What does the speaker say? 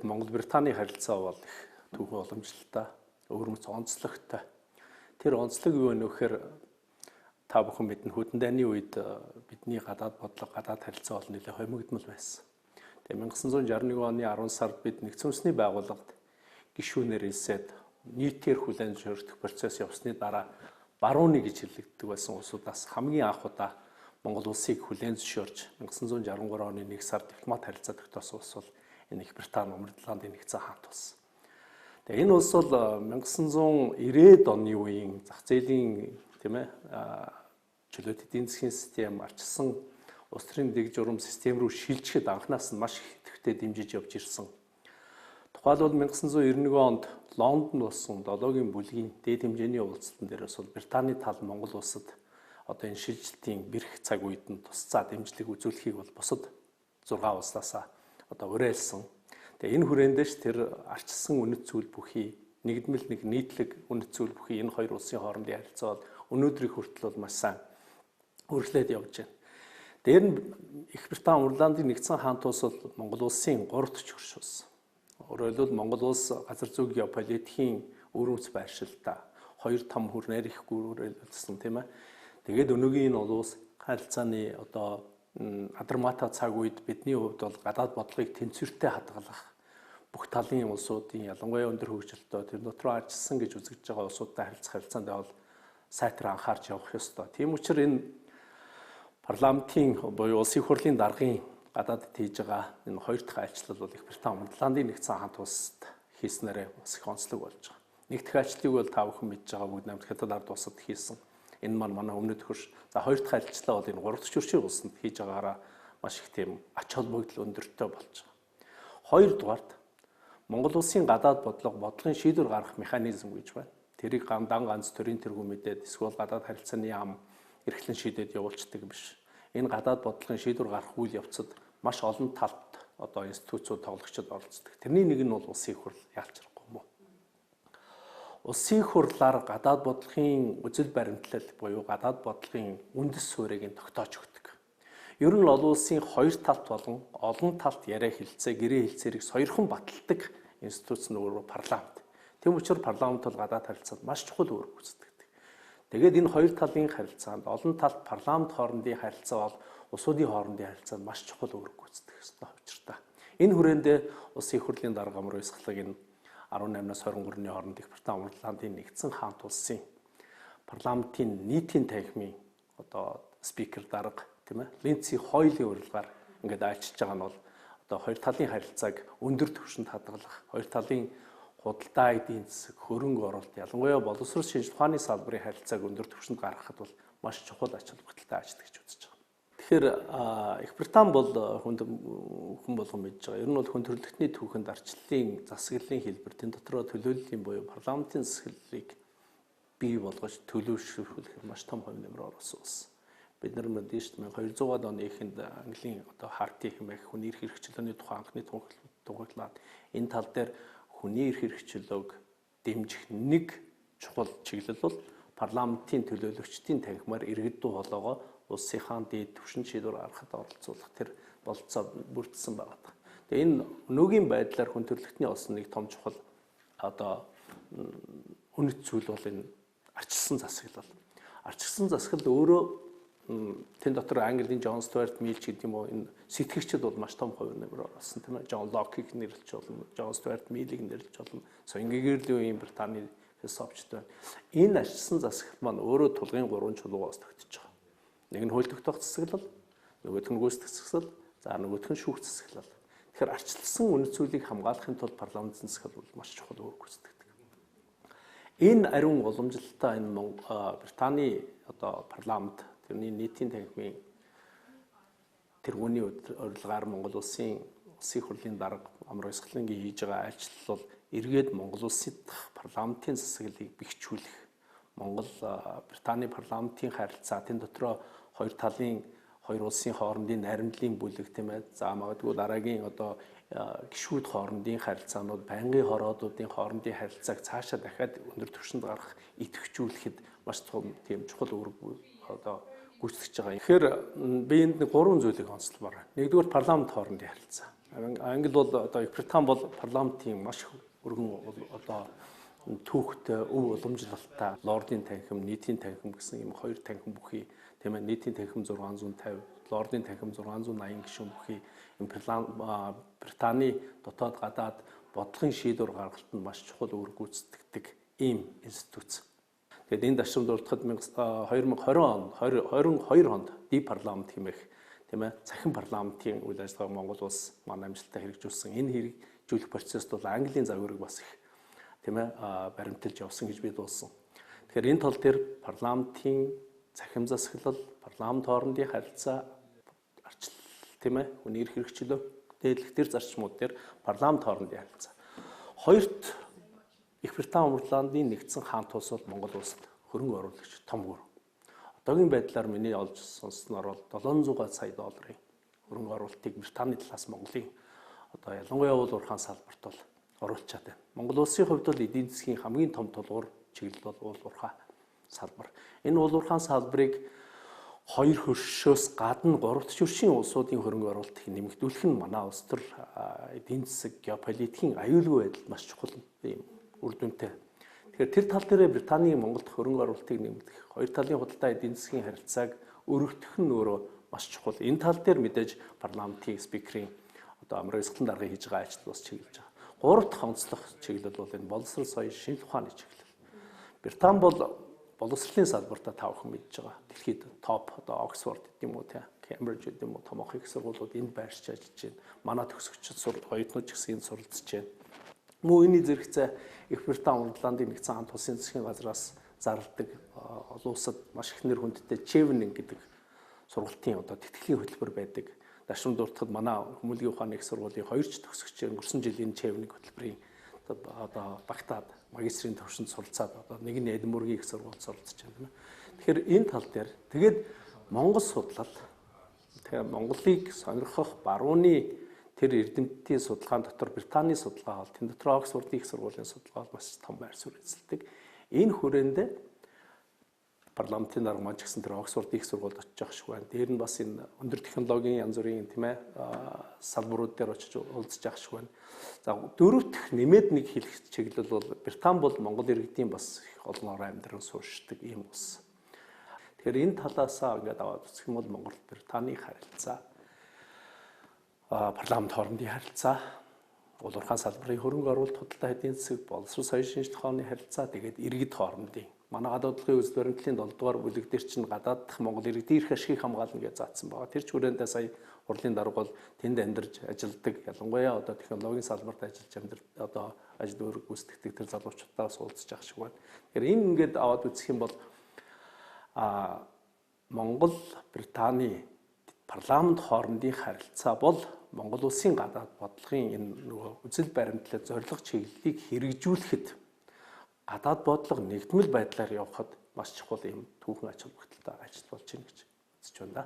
Монгол-Британий харилцаа бол их түүхэн уламжлалтай, өвөрмөц онцлогтой. Тэр онцлог юу вэ нөхөр та бүхэн мэднэ хүйтэн дайны үед бидний гадаад бодлого, гадаад харилцаа бол нэлээд хомигдмал байсан. Тэгээ 1961 оны 10 сард бид Нэгдсэн үндэсний байгууллагад гишүүнээр элсээд нийтээр хүлээн зөвшөөрөх процесс явсны дараа барууны гэж хэлэгддэг байсан улсуудаас хамгийн анх удаа Монгол улсыг хүлээн зөвшөөрж 1963 оны 1 сард дипломат харилцаа тогтоосон улс бол энэ Их Британи, Умарландын нэгдсэн хаант улс. Тэгээ энэ улс бол 1990-ад оны үеийн зах зээлийн чөлөөт эдийн засгийн систем арчилсан улс төрийн дэг журам систем рүү шилжихэд анхнаас нь маш их идэвхтэй дэмжиж явж ирсэн. Тухайлбал 1991 онд Лондонд болсон 7-гийн бүлгийн дээд хэмжээний уулзалтан дээрээс бол Британий тал Монгол улсад одоо энэ шилжилтийн бэрх цаг үед нь тусцаа дэмжлэг үзүүлэхийг бол бусад 6 улсаасаа одоо уриалсан. Тэгээ энэ хүрээндээс тэр арчилсан үнэт зүйл бүхий нэгдмэл нэг нийтлэг үнэт зүйл бүхий энэ хоёр улсын хоорондын харилцаа бол өнөөдрийг хүртэл бол маш сайн үргэлжлээд явж байна. Дээр нь Их Британи, Умарландын нэгдсэн хаант улс бол Монгол улсын 3 дахь хөрш улс. Өөрөөр хэлбэл Монгол улс газар зүйн геополитикийн өрөвц байршилтаа 2 том хүрнээр их гүрэлсэн тийм ээ. Тэгээд өнөөгийн энэ улс харилцааны одоо адармата цаг үед бидний хувьд бол гадаад бодлогыг тэнцвэртэй хадгалах бүх талын улсуудын ялангуяа өндөр хөгжилтэй тэр дотроо арчилсан гэж үзэж байгаа улсуудтай харилцаанд бол сайтар анхаарч явах ёстой. Тийм учраас энэ парламентын буюу улсын хурлын даргын гадаадд хийж байгаа энэ 2 дахь айлчлал бол Их Британи, Умарландын нэгдсэн хаант улсад хийснээрээ бас их онцлог болж байгаа. Нэг дахь айлчлалыг бол та бүхэн мэдж байгаа бүгд намд хятад ард улсад хийсэн. Энэ манай өмнөд хөрш. За 2 дахь айлчлалаа бол энэ 3 дахь хөршийн улсанд хийж байгаараа маш их тийм ач холбогдол өндөртэй болж байгаа. Хоёрдугаарт Монгол улсын гадаад бодлогын шийдвэр гаргах механизм гэж байна. Тэрийг ганц төрийн тэргүүн мэдээд эсвэл гадаад харилцааны яам эрхлэн шийдээд явуулцдаг биш. Энэ гадаад бодлогын шийдвэр гарах үйл явцад маш олон талт одоо институцууд тоглогчид оролцдог. Тэрний нэг нь бол улсын их хурл яалчрахгүй юм уу? Улсын их хурлаар гадаад бодлогын үзэл баримтлал буюу гадаад бодлогын үндэс суурийг тогтоож өгдөг. Ер нь олон улсын 2 талт болон олон талт яриа хэлцээ, гэрээ хэлцээрийг сойрхон баталдаг институц нь өөрөө парламент. Тэм учраас парламент бол гадаад харилцаанд маш чухал үүрэг гүйцэтгэдэг. Тэгээд энэ 2 талын харилцаанд олон талт парламент хоорондын харилцаа бол улсуудын хоорондын харилцаанд маш чухал үүрэг гүйцэтгэх ёстой учиртай. Энэ хүрээндээ улсын их хурлын дарга амар баясгалаг энэ 18-аас 23-ны хооронд Их Британи, Умарландын нэгдсэн хаант улсын парламентын нийтийн танхимын одоо спикер дарга тийм ээ Линдси Хойлын урилгаар ингээд айлчилж байгаа нь бол одоо 2 талын харилцааг өндөр түвшинд хадгалах, 2 талын худалдаа эдийн засаг, хөрөнгө оруулалт, ялангуяа боловсрол шинжилгээ ухааны салбарын харилцааг өндөр түвшинд гаргахад бол маш чухал ач холбогдолтой ажил гэж үзэж байгаа. Тэгэхээр Их Британи бол хүн болгон мэдж байгаа. Ер нь бол хүн төрөлхтний түүхэнд арчлалын засаглалын хэлбэр тэн дотроо төлөөллийн буюу парламентын засаглалыг бий болгож төлөвшүүлэх маш том хувь нэмэр оруулсан улс. Бид нар мэдэн шүү дээ 1200-аад оны эхэнд Английн одоо хартийн хэмээх хүний эрх хэрэгчлөөний тухай анхны тунхаглаад энэ тал дээр хүний эрх хэрэгчлөөг дэмжих нэг чухал чиглэл бол парламентын төлөөлөгчдийн танхимаар иргэд дуу хоолойгоо улсынхаа дээд түвшин шийдвэр гаргахад оролцуулах тэр болцоо бүрдсэн байгаа. Тэгээ энэ өнөөгийн байдлаар хүн төрөлхтний олсон нэг том чухал одоо үнэт зүйл бол энэ арчилсан засаглал. Арчилсан засаглал өөрөө тэн дотор Английн Джон Стюарт Мил ч гэдэг юм уу энэ сэтгэгчд бол маш том хувь нэмэр оруулсан тийм ээ. Джон Локийг нэрлэж болно, Джон Стюарт Милийг нэрлэж болно. Сонгигэрлийн Британий философчд байна. Энэ арчилсан засаглал маань өөрөө тулгын 3 чулуугаас тогтож байгаа. Нэг нь хууль тогтоох засаглал, нөгөөх нь гүйцэтгэх засаглал, за нөгөөх нь шүүх засаглал. Тэгэхээр арчилсан үнэт зүйлийг хамгаалахын тулд парламентын засаглал бол маш чухал үүрэг гүйцэтгэдэг. Энэ ариун уламжлалтай энэ Британий одоо парламент тэрний нийтийн танхимын тэргүүний урилгаар Монгол улсын хурлын дарга амар баясгалангийн хийж байгаа айлчлал бол эргээд Монгол улсын парламентын засаглалыг бэхжүүлэх Монгол Британий парламентын харилцаа тэн дотроо 2 талын 2 улсын хоорондын найрамдлын бүлэг тийм ээ. За магадгүй дараагийн одоо гишүүд хоорондын харилцаанууд, байнгын хороодуудын хоорондын харилцааг цаашаа дахиад өндөр түвшинд гаргах идэвхжүүлэхэд маш том тийм чухал үүрэг одоо гүйцэтгэж байгаа. Тэгэхээр би энд 3 зүйлийг онцлмоор байна. Нэгдүгээр парламент хоорондын харилцаа. Англи бол одоо Британи бол парламентын маш өргөн одоо түүхтэй, өв уламжлалтай лордын танхим, нийтийн танхим гэсэн ийм хоёр танхим бүхий тийм ээ, нийтийн танхим 650, лордын танхим 680 гишүүн бүхий Британи дотоод гадаад бодлогын шийдвэр гаргалтанд маш чухал үүрэг гүйцэтгэдэг ийм институт. Тэгээд энэ дарчимд дурдахад 2022 онд ди парламент хэмээх тийм ээ цахим парламентын үйл ажиллагааг Монгол улс маань амжилттай хэрэгжүүлсэн. Энэ хэрэгжүүлэх процессд бол Английн загварыг бас их тийм ээ баримталж явсан гэж би дуулсан. Тэгэхээр энэ тал дээр парламентын цахим засаглал, парламент хоорондын харилцаа, арчил тийм ээ хүний эрх хэрэгчлөө дээдлэх төр зарчмууд дээр парламент хоорондын харилцаа. Хоёрт Их Британи Умарландын нэгдсэн хаант улс бол Монгол улсад хөрөнгө оруулагч том гүр. Одоогийн байдлаар миний олж сонссноор бол 700 сая долларын хөрөнгө оруулалтыг Британы талаас Монголын одоо ялангуяа уул уурхайн салбарт бол оруулчаад байна. Монгол улсын хувьд бол эдийн засгийн хамгийн том тулгуур чиглэл бол уул уурхай салбар. Энэ уул уурхайн салбарыг хоёр хөршөөс гадна гуравт хөршийн улсуудын хөрөнгө оруулалтыг нэмэгдүүлэх нь манай улс төр эдийн засаг геополитикийн аюулгүй байдал маш чухал юм үр дүнтэй. Тэгэхээр тэр тал дээр Британы Монголд хөрөнгө оруулалтыг нэмэгдэх, хоёр талын худалдаа эдийн засгийн харилцааг өргөдөх нь өөрөө маш чухал. Энэ тал дээр мэдээж парламентын спикерийн одоо Амрын эсгэлэн даргыг хийж байгаа ажил бас чиглэж байгаа. Гурав дахь онцлог чиглэл бол энэ боловсрол соёл шинжилгээ ухааны чиглэл. Британи бол боловсролын салбартаа тавхан мэдж байгаа. Дэлхийд топ одоо Оксфорд гэдэг юм уу, Кембриж гэдэг юм уу, томоохон их сургуулиуд энд байршиж ажиллаж байна. Манай төгсөгчид оюутнууд ч гэсэн энд суралцж байна. Мөн энэ зэрэгцээ Их Британи Умарландын нэгдсэн хамт улсын засгийн газраас зарладаг олон улсад маш их нэр хүндтэй Chevening гэдэг сургалтын одоо тэтгэлийн хөтөлбөр байдаг. Даршин дуртахад манай хүмүүнлэгийн ухааны их сургуулийн хоёрч төгсөгч өнгөрсөн жилийн Chevening хөтөлбөрийн одоо багтаад магистрийн төвшөнд суралцаад одоо нэг нь Эдинбургийн их сургуульд суралцж байна. Тэгэхээр энэ тал дээр тэгээд Монгол судлал тэгээ Монголыг сонирхох барууны тэр эрдэмтдийн судалгаан дотор Британы судалгаа бол тэн дотор Оксфордын их сургуулийн судалгаа бол маш том байр суурь эзэлдэг. Энэ хүрээндээ парламентын дарга маань ч гэсэн тэр Оксфордын их сургуульд очиж явах шиг байна. Дээр нь бас энэ өндөр технологийн янз бүрийн тийм ээ салбарууд дээр очиж уулзж явах шиг байна. За дөрөвт нэмээд нэг хэлэх чиглэл бол Британи бол Монгол иргэдийн бас их олон орон амьдран сууршдаг ийм улс. Тэгэхээр энэ талаасаа ингээд аваад үзэх юм бол Монгол Британы харилцаа, парламент хоорондын харилцаа, уул уурхайн салбарын хөрөнгө оруулалт, худалдаа эдийн засаг, боловсрол соёл шинжилгээ ухааны харилцаа, тэгээд иргэд хоорондын манай гадаад удирдлагын үзэл баримтлалын 7 дугаар бүлэг дээр чинь гадааддах Монгол иргэдийн эрх ашигыг хамгаална гэж заасан байгаа. Тэр ч хүрээндээ сая хурлын дарга бол тэнд амьдарч ажилладаг, ялангуяа одоо технологийн салбарт ажиллаж амьдарч одоо ажил үүрэг гүйцэтгэдэг тэр залуучуудаас уулзж авах шиг байна. Тэгэхээр энэ ингээд аваад үзэх юм бол Монгол Британы парламент хоорондын харилцаа бол Монгол улсын гадаад бодлогын энэ нөгөө үзэл баримтлал зорилго чиглэлийг хэрэгжүүлэхэд гадаад бодлого нэгдмэл байдлаар явахад маш чухал юм түүхэн ач холбогдолтой ажил болж байна гэж үзэж байна.